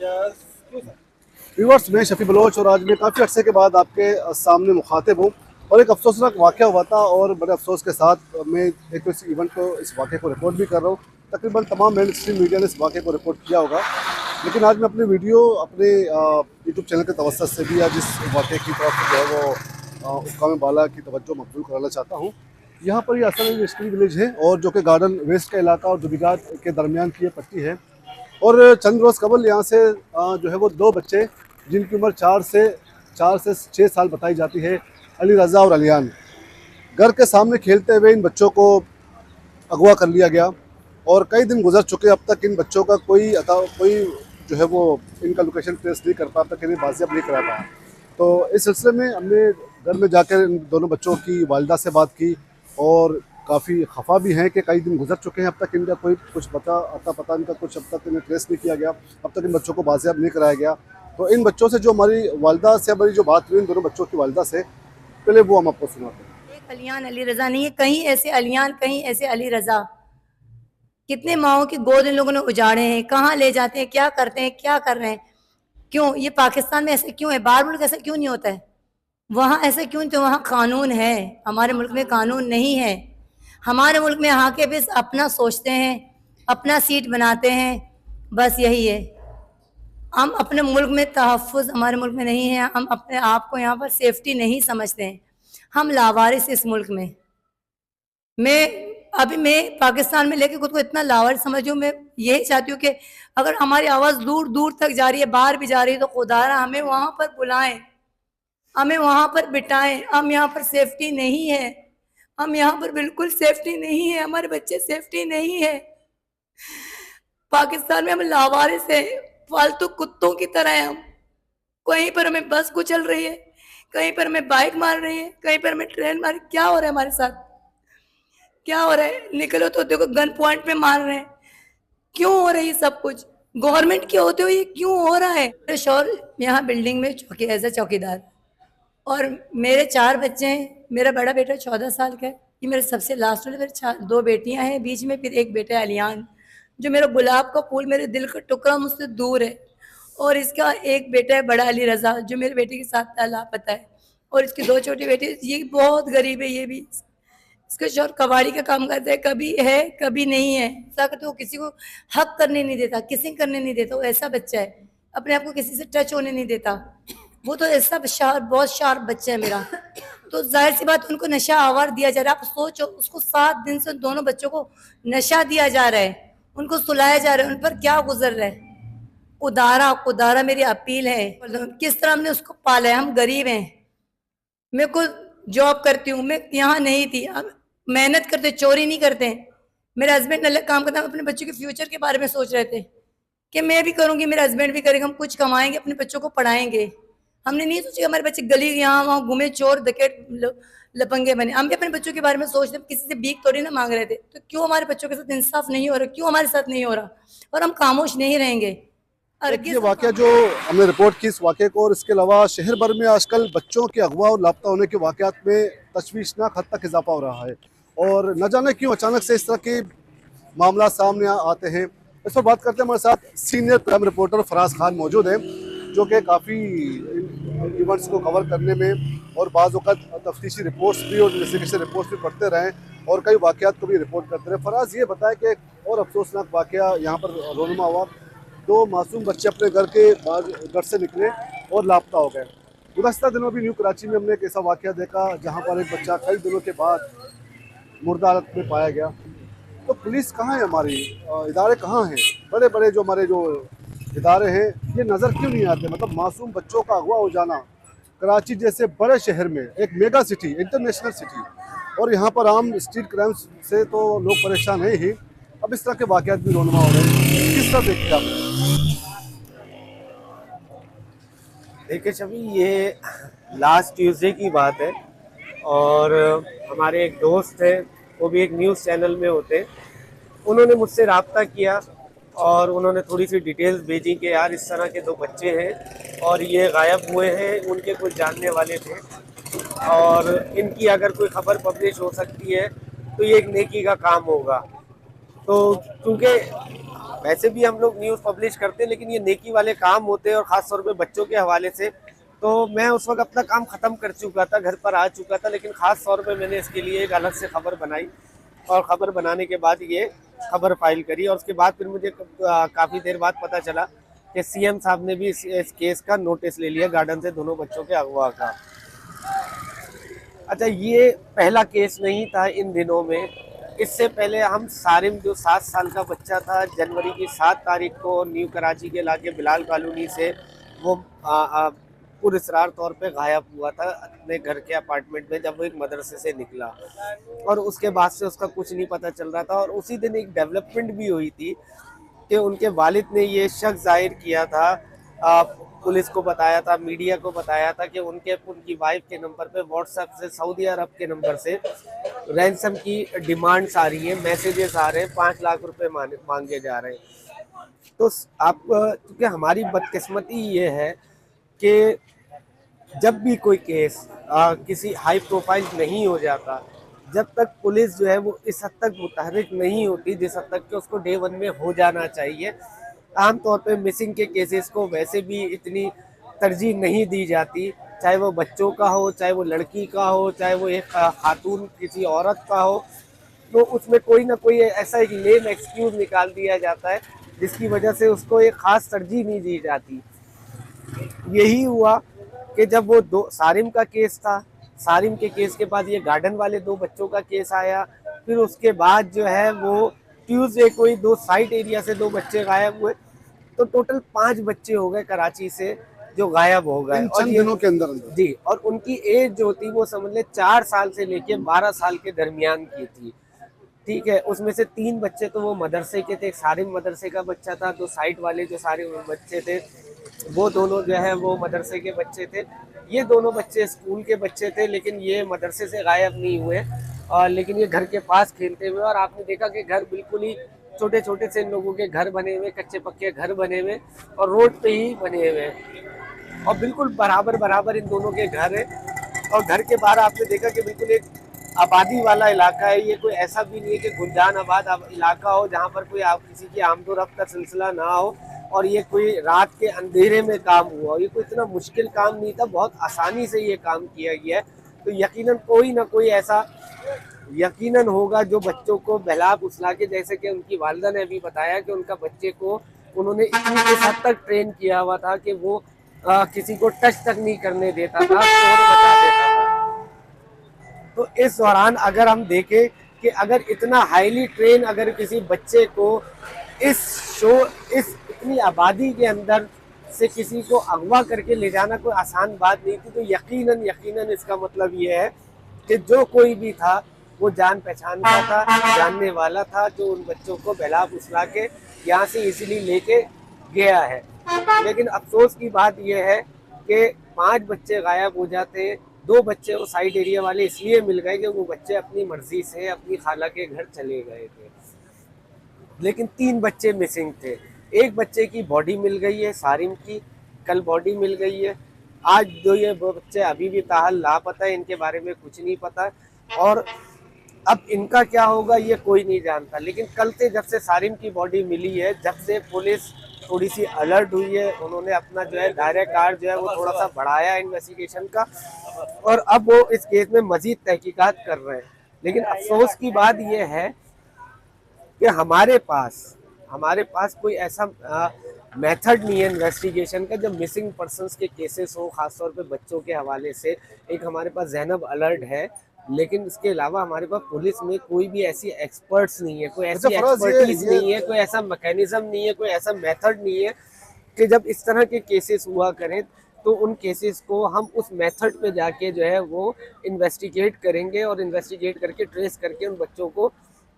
Viewers, मैं Shafi Bloch और आज मैं काफ़ी अर्से के बाद आपके सामने मुखातिब हूँ और एक अफसोसनाक वाक़या हुआ था और बड़े अफसोस के साथ मैं एक इस इवेंट को इस वाक़े को रिपोर्ट भी कर रहा हूँ। तकरीबन तमाम मेन स्ट्रीम मीडिया ने इस वाक़े को रिपोर्ट किया होगा, लेकिन आज मैं अपनी वीडियो अपने यूट्यूब चैनल के तवज्जुह से भी आज इस वाक़े की तरफ जो है वो हुक्काम बाला की तवज्जो मबज़ूल कराना चाहता हूँ। यहाँ पर ये असल में स्ट्री विलेज है और जो कि गार्डन वेस्ट का इलाका और दुबिगार के दरमियान की ये पट्टी है। और चंद रोज़ कबल यहाँ से जो है वो दो बच्चे जिनकी उम्र 4 से 6 साल बताई जाती है, अली रज़ा और अलियान, घर के सामने खेलते हुए इन बच्चों को अगवा कर लिया गया और कई दिन गुजर चुके। अब तक इन बच्चों का कोई जो है वो इनका लोकेशन ट्रेस नहीं कर पाया, अब तक इन्हें बाजियाब नहीं करा पाया। तो इस सिलसिले में हमने घर में जाकर इन दोनों बच्चों की वालिदा से बात की और काफ़ी खफा भी हैं कि कई दिन गुजर चुके हैं, अब तक इनका कोई कुछ पता इनका कुछ अब तक इन्हें ट्रेस नहीं किया गया, अब तक इन बच्चों को बाजियाब नहीं कराया गया। तो इन बच्चों से जो हमारी वालिदा से हमारी जो बात हुई इन दोनों बच्चों की वालिदा से, पहले वो हम आपको सुनाते हैं। एक अलियान अली रजा नहीं है, कहीं ऐसे अलियान कहीं ऐसे अली रजा। कितने माओं की गोद इन लोगों ने उजाड़े हैं, कहाँ ले जाते हैं, क्या करते हैं, क्या कर रहे हैं, क्यों ये पाकिस्तान में ऐसे क्यों है, बाहर मुल्क ऐसा क्यों नहीं होता है, वहाँ ऐसे क्यों, तो वहाँ कानून है, हमारे मुल्क में कानून नहीं है। हमारे मुल्क में यहाँ के बस अपना सोचते हैं, अपना सीट बनाते हैं, बस यही है। हम अपने मुल्क में तहफ़्फ़ुज़ हमारे मुल्क में नहीं है, हम अपने आप को यहाँ पर सेफ्टी नहीं समझते हैं, हम लावारिस इस मुल्क में। मैं पाकिस्तान में लेके खुद को इतना लावारिस समझती हूँ। मैं यही चाहती हूँ कि अगर हमारी आवाज़ दूर दूर तक जा रही है, बाहर भी जा रही है, तो खुदारा हमें वहाँ पर बुलाएं, हमें वहाँ पर बिठाएं। हम यहाँ पर सेफ्टी नहीं है, हम यहाँ पर बिल्कुल सेफ्टी नहीं है, हमारे बच्चे सेफ्टी नहीं है। पाकिस्तान में हम लावारिस हैं, फालतू कुत्तों की तरह हैं हम। कहीं पर हमें बस कुचल रही है, कहीं पर हमें बाइक मार रही है, कहीं पर हमें ट्रेन मार, क्या हो रहा है हमारे साथ, क्या हो रहा है? निकलो तो देखो गन पॉइंट पे मार रहे हैं, क्यों हो रही है सब कुछ? गवर्नमेंट के होते हुए ये क्यों हो रहा है? मेरे शौहर यहाँ बिल्डिंग में एज ए चौकीदार, और मेरे 4 बच्चे हैं। मेरा बड़ा बेटा 14 साल का है, ये मेरे सबसे लास्ट में, मेरे 2 बेटियां हैं, बीच में फिर एक बेटा अलियान, जो मेरा गुलाब का फूल, मेरे दिल का टुकड़ा, मुझसे दूर है। और इसका एक बेटा है बड़ा अली रज़ा, जो मेरे बेटे के साथ लापता है। और इसकी 2 छोटी बेटी, ये बहुत गरीब है, ये भी, इसका शौहर कबाड़ी का काम करता है, कभी है कभी नहीं है, ताकि वो किसी को हक करने नहीं देता, किसिंग करने नहीं देता। वो ऐसा बच्चा है, अपने आप को किसी से टच होने नहीं देता। वो तो ऐसा बहुत शार्प बच्चा है मेरा। तो जाहिर सी बात, उनको नशा आवर दिया जा रहा है। आप सोचो, उसको 7 दिन से दोनों बच्चों को नशा दिया जा रहा है, उनको सुलाया जा रहा है, उन पर क्या गुजर रहा है। खुदारा मेरी अपील है, किस तरह हमने उसको पाला है। हम गरीब हैं, मैं खुद जॉब करती हूँ, मैं यहाँ नहीं थी, हम मेहनत करते, चोरी नहीं करते। मेरे हस्बैंड अलग काम करते हैं, अपने बच्चों के फ्यूचर के बारे में सोच रहे थे कि मैं भी करूँगी, मेरा हस्बैंड भी करेगा, हम कुछ कमाएंगे, अपने बच्चों को पढ़ाएंगे। हमने नहीं सोचा हमारे बच्चे गली यहाँ वहाँ घूमे, चोर डकैत लपंगे बने। हम भी अपने बच्चों के बारे में सोचते, किसी से भीख थोड़ी ना मांग रहे थे। तो क्यों हमारे बच्चों के साथ इंसाफ नहीं हो रहा, क्यों हमारे साथ नहीं हो रहा, और हम खामोश नहीं रहेंगे। ये वाक़या जो हमने रिपोर्ट की, इस वाक़े को, और इसके अलावा शहर भर में आजकल बच्चों के अगवा और लापता होने के वाक़यात में तशवीशनाक हद तक इजाफा हो रहा है और न जाने क्यों अचानक से इस तरह के मामला सामने आते हैं। इस पर बात करते हैं, हमारे साथ senior crime reporter Faraz Khan मौजूद हैं, जो कि काफ़ी इवेंट्स को कवर करने में और बाज़ वक़्त तफ्तीशी रिपोर्ट्स भी और इन्वेस्टिगेशन रिपोर्ट्स भी पढ़ते रहे और कई वाक़यात को भी रिपोर्ट करते रहे। फराज, ये बताया कि एक और अफसोसनाक वाक़या यहाँ पर रोनुमा हुआ, 2 मासूम बच्चे अपने घर से निकले और लापता हो गए। गुज़श्ता दिनों भी न्यू कराची में हमने एक ऐसा वाक़या देखा जहाँ पर एक बच्चा कई दिनों के बाद मुर्दा हालत में पाया गया। तो पुलिस कहाँ है, हमारी इदारे कहाँ हैं, बड़े बड़े जो हमारे जो इदारे हैं, ये नज़र क्यों नहीं आते? मतलब मासूम बच्चों का अगवा हो जाना कराची जैसे बड़े शहर में, एक मेगा सिटी, इंटरनेशनल सिटी, और यहाँ पर आम स्ट्रीट क्राइम्स से तो लोग परेशान हैं ही, अब इस तरह के वाक़यात भी रोनुमा हो रहे हैं। किस तरह देखते हैं आप? देखिए शफी, ये लास्ट ट्यूसडे की बात है और हमारे एक दोस्त है, वो भी एक न्यूज़ चैनल में होते, उन्होंने मुझसे रब्ता किया और उन्होंने थोड़ी सी डिटेल्स भेजी कि यार इस तरह के 2 बच्चे हैं और ये गायब हुए हैं, उनके कुछ जानने वाले थे और इनकी अगर कोई ख़बर पब्लिश हो सकती है तो ये एक नेकी का काम होगा। तो क्योंकि वैसे भी हम लोग न्यूज़ पब्लिश करते हैं, लेकिन ये नेकी वाले काम होते हैं और ख़ास तौर पे बच्चों के हवाले से। तो मैं उस वक्त अपना काम ख़त्म कर चुका था, घर पर आ चुका था, लेकिन ख़ास तौर पे मैंने इसके लिए एक अलग से खबर बनाई और ख़बर बनाने के बाद ये खबर फाइल करी। और उसके बाद फिर मुझे काफ़ी देर बाद पता चला कि सीएम साहब ने भी इस केस का नोटिस ले लिया, गार्डन से दोनों बच्चों के अगवा का। अच्छा, ये पहला केस नहीं था इन दिनों में। इससे पहले हम सारिम, जो 7 साल का बच्चा था, जनवरी की 7 तारीख को न्यू कराची के इलाके बिलाल कॉलोनी से वो पुरअसरार तौर पे गायब हुआ था अपने घर के अपार्टमेंट में, जब वो एक मदरसे से निकला। और उसके बाद से उसका कुछ नहीं पता चल रहा था। और उसी दिन एक डेवलपमेंट भी हुई थी कि उनके वालिद ने ये शक जाहिर किया था, पुलिस को बताया था, मीडिया को बताया था कि उनकी वाइफ के नंबर पे व्हाट्सएप से सऊदी अरब के नंबर से रैंसम की डिमांड्स आ रही है, मैसेजेस आ रहे हैं, 5 लाख रुपए मांगे जा रहे हैं। तो आप, क्योंकि हमारी बदकिस्मती ये है कि जब भी कोई केस किसी हाई प्रोफाइल नहीं हो जाता, जब तक पुलिस जो है वो इस हद तक मुतहरिक नहीं होती जिस हद तक कि उसको डे 1 में हो जाना चाहिए। आमतौर पे मिसिंग के केसेस को वैसे भी इतनी तरजीह नहीं दी जाती, चाहे वो बच्चों का हो, चाहे वो लड़की का हो, चाहे वो एक खातून किसी औरत का हो। तो उसमें कोई ना कोई ऐसा एक लेम एक्सक्यूज़ निकाल दिया जाता है जिसकी वजह से उसको एक ख़ास तरजीह नहीं दी जाती। यही हुआ कि जब वो सारिम का केस था, सारिम के केस के बाद ये गार्डन वाले 2 बच्चों का केस आया। फिर उसके बाद जो है वो ट्यूसडे को ही 2 साइट एरिया से 2 बच्चे गायब हुए। तो टोटल 5 बच्चे हो गए कराची से जो गायब हो गए, और ये दिनों के अंदर जी। और उनकी एज जो थी वो समझ ले 4 साल से लेके 12 साल के दरमियान की थी। ठीक है, उसमें से 3 बच्चे तो वो मदरसे के थे, एक सारिम मदरसे का बच्चा था, 2 साइट वाले जो सारे बच्चे थे वो दोनों जो है वो मदरसे के बच्चे थे। ये दोनों बच्चे स्कूल के बच्चे थे, लेकिन ये मदरसे से गायब नहीं हुए, और लेकिन ये घर के पास खेलते हुए। और आपने देखा कि घर बिल्कुल ही छोटे छोटे से इन लोगों के घर बने हुए, कच्चे पक्के घर बने हुए और रोड पे ही बने हुए, और बिल्कुल बराबर बराबर इन दोनों के घर है। और घर के बाहर आपने देखा कि बिल्कुल एक आबादी वाला इलाका है, ये कोई ऐसा भी नहीं है कि गुंजान आबाद इलाका हो जहाँ पर कोई किसी की आमदोरफ्त का सिलसिला ना हो, और ये कोई रात के अंधेरे में काम हुआ। ये कोई इतना मुश्किल काम नहीं था, बहुत आसानी से ये काम किया गया है। तो यकीनन कोई ना कोई ऐसा यकीनन होगा जो बच्चों को बहला फुसला के, जैसे कि उनकी वालिदा ने अभी बताया कि उनका बच्चे को उन्होंने इतनी इस हद तक ट्रेन किया हुआ था कि वो किसी को टच तक नहीं करने देता था, शोर मचा देता था। तो इस दौरान अगर हम देखें कि अगर इतना हाईली ट्रेन अगर किसी बच्चे को इस इतनी आबादी के अंदर से किसी को अगवा करके ले जाना कोई आसान बात नहीं थी, तो यकीनन इसका मतलब ये है कि जो कोई भी था वो जान पहचान का था, जानने वाला था, जो उन बच्चों को बहला फुसला के यहाँ से इजीली लेके गया है। लेकिन अफसोस की बात यह है कि 5 बच्चे गायब हो जाते हैं। 2 बच्चे वो साइड एरिया वाले इसलिए मिल गए कि वो बच्चे अपनी मर्जी से अपनी खाला के घर चले गए थे, लेकिन 3 बच्चे मिसिंग थे। एक बच्चे की बॉडी मिल गई है सारिम की, कल बॉडी मिल गई है। आज जो ये बच्चे अभी भी ताहाल लापता है, इनके बारे में कुछ नहीं पता, और अब इनका क्या होगा ये कोई नहीं जानता। लेकिन कल से जब से सारिम की बॉडी मिली है, जब से पुलिस थोड़ी सी अलर्ट हुई है, उन्होंने अपना जो है दायरा कार जो है वो थोड़ा सा बढ़ाया इन्वेस्टिगेशन का, और अब वो इस केस में मजीद तहकीकात कर रहे हैं। लेकिन अफसोस की बात यह है कि हमारे पास कोई ऐसा मेथड नहीं है इन्वेस्टिगेशन का। जब मिसिंग पर्सन्स के केसेस हो, खासतौर पे बच्चों के हवाले से, एक हमारे पास ज़ैनब अलर्ट है, लेकिन इसके अलावा हमारे पास पुलिस में कोई भी ऐसी एक्सपर्ट्स नहीं है, कोई ऐसी एक्सपर्टीज नहीं है, कोई ऐसा मैकेनिज्म नहीं है, कोई ऐसा मेथड नहीं है कि जब इस तरह के केसेस हुआ करें तो उन केसेस को हम उस मेथड पे जाके जो है वो इन्वेस्टिगेट करेंगे, और इन्वेस्टिगेट करके ट्रेस करके उन बच्चों को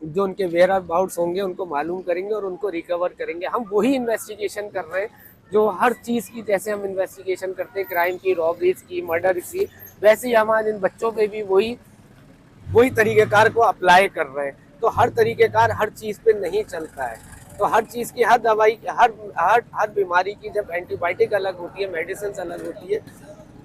जो उनके वेयर अबाउट्स होंगे उनको मालूम करेंगे और उनको रिकवर करेंगे। हम वही इन्वेस्टिगेशन कर रहे हैं जो हर चीज़ की, जैसे हम इन्वेस्टिगेशन करते हैं क्राइम की, रॉबरीज की, मर्डर की, वैसे ही हम आज इन बच्चों पे भी वही तरीक़ेकार को अप्लाई कर रहे हैं। तो हर तरीक़ेकार हर चीज़ पे नहीं चलता है। तो हर चीज़ की, हर दवाई, हर बीमारी की जब एंटीबायोटिक अलग होती है, मेडिसिन अलग होती है,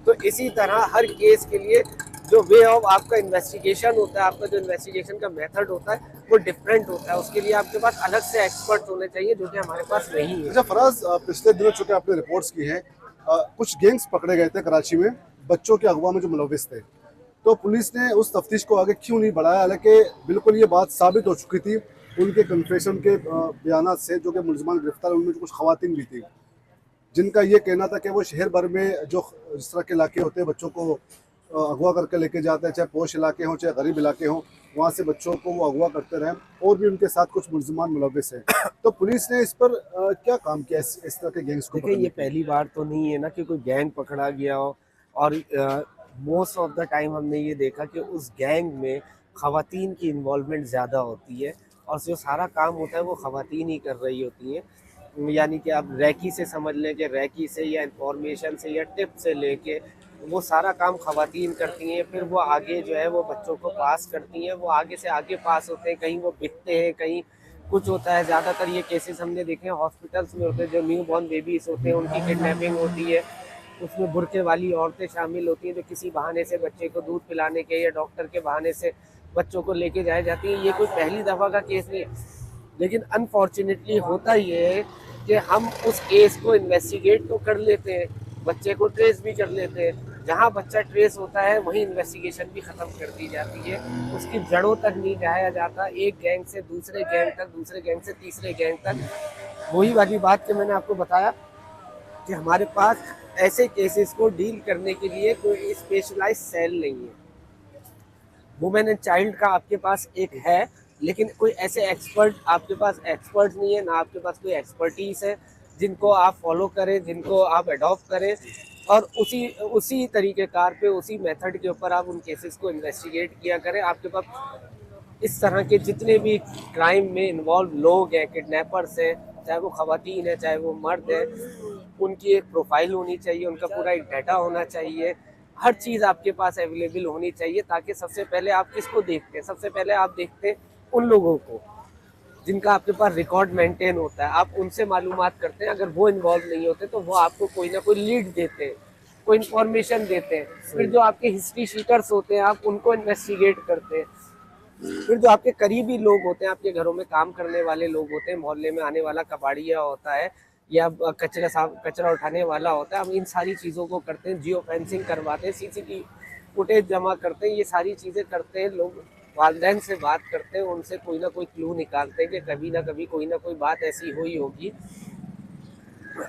तो इसी तरह हर केस के लिए जो वे ऑफ आपका इन्वेस्टिगेशन होता है, आपका जो इन्वेस्टिगेशन का मेथड होता है वो डिफरेंट होता है। उसके लिए आपके पास अलग से एक्सपर्ट होने चाहिए, जो कि हमारे पास नहीं है। अच्छा फराज, पिछले दिनों चूंकि आपने रिपोर्ट्स की हैं, कुछ गैंग्स पकड़े गए थे कराची में बच्चों के अगवा में जो मुलविस थे, तो पुलिस ने उस तफ्तीश को आगे क्यों नहीं बढ़ाया? हालांकि बिल्कुल ये बात साबित हो चुकी थी उनके कन्फेशन के बयान से, जो कि मुलजमान गिरफ्तार उनमें जो कुछ खवातीन भी थी जिनका ये कहना था कि वो शहर भर में जो जिस तरह के इलाके होते हैं बच्चों को अगवा करके लेके जाते हैं, चाहे पोश इलाके हों चाहे गरीब इलाके हों, वहाँ से बच्चों को वो अगवा करते रहें और भी उनके साथ कुछ मुलजमान मुलविस हैं। तो पुलिस ने इस पर क्या काम किया इस तरह के गैंग्स को? देखिए, ये पहली बार तो नहीं है ना कि कोई गैंग पकड़ा गया हो, और मोस्ट ऑफ द टाइम हमने ये देखा कि उस गैंग में खवातीन की इन्वॉल्वमेंट ज़्यादा होती है, और जो सारा काम होता है वो खवातीन ही कर रही होती हैं। यानी कि आप रैकी से समझ लें कि रैकी से या इंफॉर्मेशन से या टिप से लेके वो सारा काम खवातीन करती हैं। फिर वो आगे जो है वो बच्चों को पास करती हैं, वो आगे से आगे पास होते हैं, कहीं वो बिकते हैं, कहीं कुछ होता है। ज़्यादातर ये केसेस हमने देखे हैं हॉस्पिटल्स में होते हैं, जो न्यू बॉर्न बेबीज होते हैं उनकी किडनैपिंग होती है, उसमें बुरके वाली औरतें शामिल होती हैं जो किसी बहाने से बच्चे को दूध पिलाने के या डॉक्टर के बहाने से बच्चों को लेके जाए जाती हैं। ये कोई पहली दफ़ा का केस नहीं है, लेकिन अनफॉर्चुनेटली होता ये है कि हम उस केस को इन्वेस्टिगेट तो कर लेते हैं, बच्चे को ट्रेस भी कर लेते हैं, जहाँ बच्चा ट्रेस होता है वहीं इन्वेस्टिगेशन भी ख़त्म कर दी जाती है, उसकी जड़ों तक नहीं जाया जाता, एक गैंग से दूसरे गैंग तक, दूसरे गैंग से तीसरे गैंग तक। वही वाली बात कि मैंने आपको बताया कि हमारे पास ऐसे केसेस को डील करने के लिए कोई स्पेशलाइज्ड सेल नहीं है। वुमेन एंड चाइल्ड का आपके पास एक है, लेकिन कोई ऐसे एक्सपर्ट आपके पास एक्सपर्ट नहीं है, ना आपके पास कोई एक्सपर्टीज है जिनको आप फॉलो करें, जिनको आप अडॉप्ट करें, और उसी तरीक़ेकार पे, उसी मेथड के ऊपर आप उन केसेस को इन्वेस्टिगेट किया करें। आपके पास इस तरह के जितने भी क्राइम में इन्वॉल्व लोग हैं, किडनैपर्स हैं, चाहे वो ख़वातीन है चाहे वो मर्द है, उनकी एक प्रोफाइल होनी चाहिए, उनका पूरा एक डाटा होना चाहिए, हर चीज़ आपके पास अवेलेबल होनी चाहिए, ताकि सबसे पहले आप किसको देखते हैं? सबसे पहले आप देखते हैं उन लोगों को जिनका आपके पास रिकॉर्ड मेंटेन होता है, आप उनसे मालूमात करते हैं। अगर वो इन्वॉल्व नहीं होते तो वो आपको कोई ना कोई लीड देते हैं, कोई इन्फॉर्मेशन देते हैं। फिर जो आपके हिस्ट्री शीटर्स होते हैं आप उनको इन्वेस्टिगेट करते हैं। फिर जो आपके करीबी लोग होते हैं, आपके घरों में काम करने वाले लोग होते हैं, मोहल्ले में आने वाला कबाड़िया होता है या कचरा उठाने वाला होता है, हम इन सारी चीज़ों को करते हैं, जियो फेंसिंग करवाते हैं, सीसीटीवी फुटेज जमा करते हैं, ये सारी चीज़ें करते हैं। लोग वालिदैन से बात करते हैं, उनसे कोई ना कोई क्लू निकालते हैं कि कभी ना कभी कोई ना कोई बात ऐसी हुई होगी,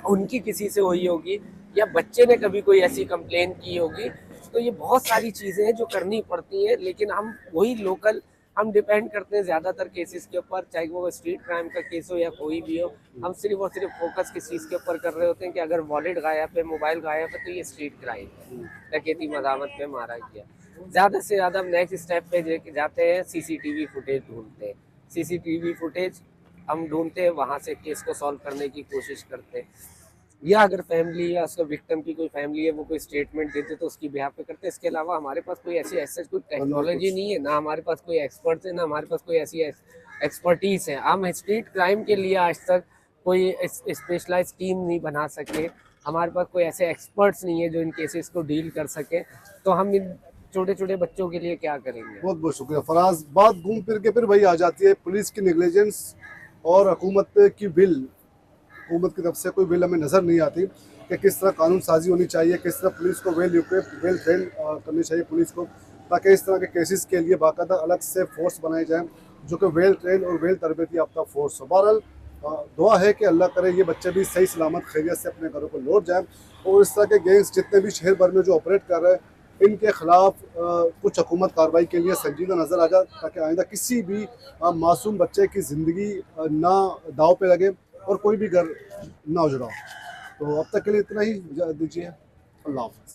उनकी किसी से हुई होगी, या बच्चे ने कभी कोई ऐसी कंप्लेन की होगी। तो ये बहुत सारी चीज़ें हैं जो करनी पड़ती हैं, लेकिन हम वही लोकल हम डिपेंड करते हैं ज़्यादातर केसेस के ऊपर, चाहे वो स्ट्रीट क्राइम का केस हो या कोई भी हो। हम सिर्फ और सिर्फ फोकस किस चीज़ के ऊपर कर रहे होते हैं कि अगर वॉलेट गायब है, मोबाइल गायब है, तो ये स्ट्रीट क्राइम है, डकैती मदामत पे मारा गया। ज़्यादा से ज़्यादा हम नेक्स्ट स्टेप पे जाते हैं, सीसीटीवी फुटेज ढूंढते हैं। सीसीटीवी फुटेज हम ढूंढते हैं, वहाँ से केस को सॉल्व करने की कोशिश करते हैं, या अगर फैमिली या उसका विक्टिम की कोई फैमिली है वो कोई स्टेटमेंट देते तो उसकी बिहाफ पे करते हैं। इसके अलावा हमारे पास कोई ऐसी कोई टेक्नोलॉजी नहीं है, ना हमारे पास कोई एक्सपर्ट्स है, ना हमारे पास कोई ऐसी एक्सपर्टीज़ है। हम स्ट्रीट क्राइम के लिए आज तक कोई स्पेशलाइज टीम नहीं बना सके, हमारे पास कोई ऐसे एक्सपर्ट्स नहीं है जो इन केसेस को डील कर सके, तो हम इन छोटे छोटे बच्चों के लिए क्या करेंगे। बहुत बहुत शुक्रिया फराज। बात घूम फिर के फिर वही आ जाती है, पुलिस की नेग्लिजेंस और हुकूमत की बिल, हुकूमत की तरफ से कोई बिल हमें नज़र नहीं आती कि किस तरह कानून साजी होनी चाहिए, किस तरह पुलिस को वेल ट्रेन करनी चाहिए पुलिस को, ताकि इस तरह के केसेस के लिए बाकायदा अलग से फोर्स बनाए जाएं जो कि वेल ट्रेन और वेल तरबियती याफ्ता फोर्स हो। बहरहाल दुआ है कि अल्लाह करे ये बच्चे भी सही सलामत खैरियत से अपने घरों को लौट जाएं, और इस तरह के गैंग्स जितने भी शहर भर में जो ऑपरेट कर रहे हैं इनके खिलाफ कुछ हुकूमत कार्रवाई के लिए संजीदा नज़र आ जाए, ताकि आइंदा किसी भी मासूम बच्चे की ज़िंदगी ना दाव पे लगे और कोई भी घर ना उजड़ा हो। तो अब तक के लिए इतना ही, इजाज़त दीजिए। अल्लाह हाफ़िज़।